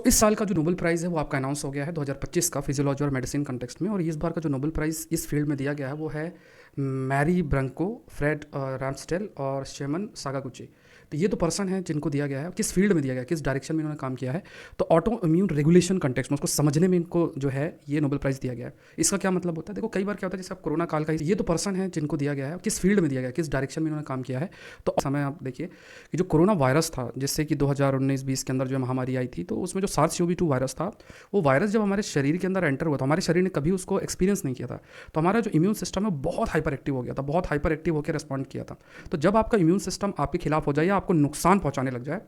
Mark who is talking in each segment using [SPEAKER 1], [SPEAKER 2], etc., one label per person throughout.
[SPEAKER 1] इस साल का जो नोबेल प्राइज़ है वो आपका अनाउंस हो गया है 2025 का फिजियोलॉजी और मेडिसिन कंटेक्स्ट में। और इस बार का जो नोबेल प्राइज़ इस फील्ड में दिया गया है वो है मैरी ब्रंको, फ्रेड रैम्स्टेल और शेमन सागागुची। तो ये तो पर्सन है जिनको दिया गया है, किस फील्ड में दिया गया है, किस डायरेक्शन में इन्होंने काम किया है। तो ऑटो इम्यून रेगुलेशन कंटेक्स्ट में उसको समझने में इनको जो है ये नोबेल प्राइज़ दिया गया है। इसका क्या मतलब होता है? देखो कई बार क्या होता है, जैसे आप कोरोना काल का ये तो पर्सन है जिनको दिया गया है, किस फील्ड में दिया गया है, किस डायरेक्शन में इन्होंने काम किया है। तो समय आप देखिए कि जो कोरोना वायरस था, जिससे कि 2019-20 के अंदर जो महामारी आई थी, तो उसमें जो SARS-CoV-2 वायरस था, वो वायरस जब हमारे शरीर के अंदर एंटर हुआ तो हमारे शरीर ने कभी उसको एक्सपीरियंस नहीं किया था। तो हमारा जो इम्यून सिस्टम है बहुत हाइपर एक्टिव हो गया था, बहुत हाइपर एक्टिव होकर रिस्पॉन्ड किया था। तो जब आपका इम्यून सिस्टम आपके खिलाफ हो जाए या आपको नुकसान पहुंचाने लग जाए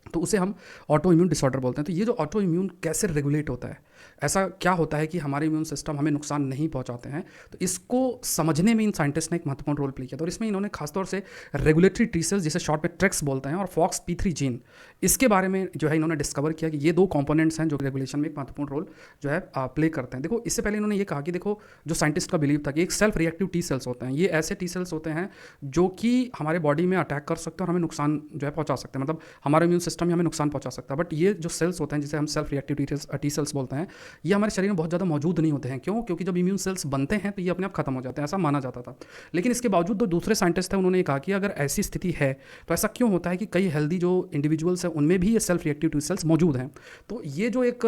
[SPEAKER 1] तो उसे हम ऑटो इम्यून डिसऑर्डर बोलते हैं। तो ये जो ऑटो इम्यून कैसे रेगुलेट होता है, ऐसा क्या होता है कि हमारे इम्यून सिस्टम हमें नुकसान नहीं पहुंचाते हैं, तो इसको समझने में इन साइंटिस्ट ने एक महत्वपूर्ण रोल प्ले किया था। और इसमें इन्होंने खासतौर से रेगुलेटरी टी सेल्स, जिसे शॉर्ट में ट्रेक्स बोलते हैं, और FOXP3 जीन, इसके बारे में जो है इन्होंने डिस्कवर किया कि ये दो कंपोनेंट्स हैं जो रेगुलेशन में एक महत्वपूर्ण रोल जो है प्ले करते हैं। देखो इससे पहले इन्होंने ये कहा कि देखो जो साइंटिस्ट का बिलीव था कि एक सेल्फ रिएक्टिव टी सेल्स होते हैं, ये ऐसे टी सेल्स होते हैं जो कि हमारे बॉडी में अटैक कर सकते हैं और हमें नुकसान जो है पहुंचा सकते हैं, मतलब हमारे इम्यून सिस्टम ही हमें नुकसान पहुंचा सकता है। बट ये जो सेल्स होते हैं जिसे हम सेल्फ रिएक्टिव टी सेल्स बोलते हैं, ये हमारे शरीर में बहुत ज़्यादा मौजूद नहीं होते हैं। क्यों? क्योंकि जब इम्यून सेल्स बनते हैं तो ये अपने आप खत्म हो जाते हैं, ऐसा माना जाता था। लेकिन इसके बावजूद जो दूसरे साइंटिस्ट हैं उन्होंने कहा कि अगर ऐसी स्थिति है तो ऐसा क्यों होता है कि कई हेल्दी जो इंडिविजुअल्स हैं उनमें भी ये सेल्फ रिएक्टिव टी सेल्स मौजूद हैं। तो ये जो एक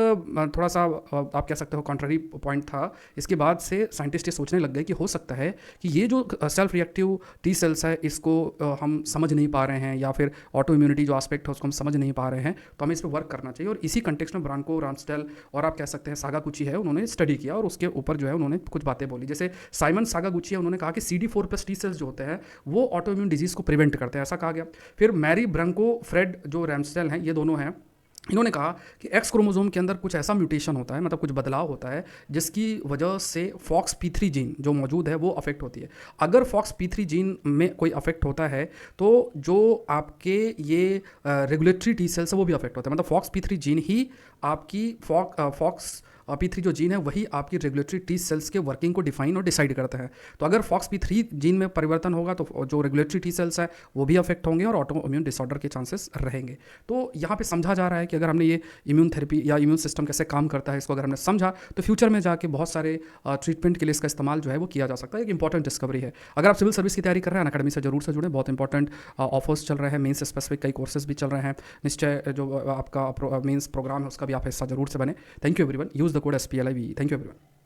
[SPEAKER 1] थोड़ा सा आप कह सकते हो कॉन्ट्ररी पॉइंट था, इसके बाद से साइंटिस्ट ये सोचने लग गए कि हो सकता है कि ये जो सेल्फ रिएक्टिव टी सेल्स है इसको हम समझ नहीं पा रहे हैं, या फिर ऑटो इम्यूनिटी जो एस्पेक्ट है उसको हम समझ नहीं पा रहे हैं, तो हमें इस पर वर्क करना चाहिए। और इसी कंटेक्स्ट में ब्रांको, रामस्टेल और आप कह सकते हैं सागागुची है, उन्होंने स्टडी किया और उसके ऊपर जो है उन्होंने कुछ बातें बोली। जैसे साइमन सागागुची है, उन्होंने कहा कि CD4+ टी सेल्स जो होते हैं वो ऑटो इम्यून डिजीज़ को प्रिवेंट करते हैं, ऐसा कहा गया। फिर मैरी ब्रंको, फ्रेड जो रैम्स्टेल हैं, ये दोनों हैं, इन्होंने कहा कि एक्स क्रोमोसोम के अंदर कुछ ऐसा म्यूटेशन होता है, मतलब कुछ बदलाव होता है जिसकी वजह से FOXP3 जीन जो मौजूद है वो अफेक्ट होती है। अगर FOXP3 जीन में कोई अफेक्ट होता है तो जो आपके ये रेगुलेटरी टी सेल्स है वो भी अफेक्ट होता है, मतलब FOXP3 जीन ही आपकी FOXP3 जो जीन है वही आपकी रेगुलेटरी टी सेल्स के वर्किंग को डिफाइन और डिसाइड करता है। तो अगर FOXP3 जीन में परिवर्तन होगा तो जो रेगुलेटरी टी सेल्स है वो भी अफेक्ट होंगे और ऑटो इम्यून डिसऑर्डर के चांसेस रहेंगे। तो यहाँ पे समझा जा रहा है कि अगर हमने ये इम्यून थेरेपी या इम्यून सिस्टम कैसे काम करता है इसको अगर हमने समझा तो फ्यूचर में जाके बहुत सारे ट्रीटमेंट के लिए इसका इस्तेमाल जो है वो किया जा सकता है। एक इंपॉर्टेंट डिस्कवरी है। अगर आप सिविल सर्विस की तैयारी कर रहे हैं अनअकैडमी से जरूर से जुड़े, बहुत इंपॉर्टेंट ऑफर्स चल रहे हैं, मेंस स्पेसिफिक कई कोर्सेज भी चल रहे हैं। निश्चय जो आपका मेंस प्रोग्राम है उसका भी आप हिस्सा जरूर से बने। Thank you everyone. Use the code SPLIVE। Thank you everyone.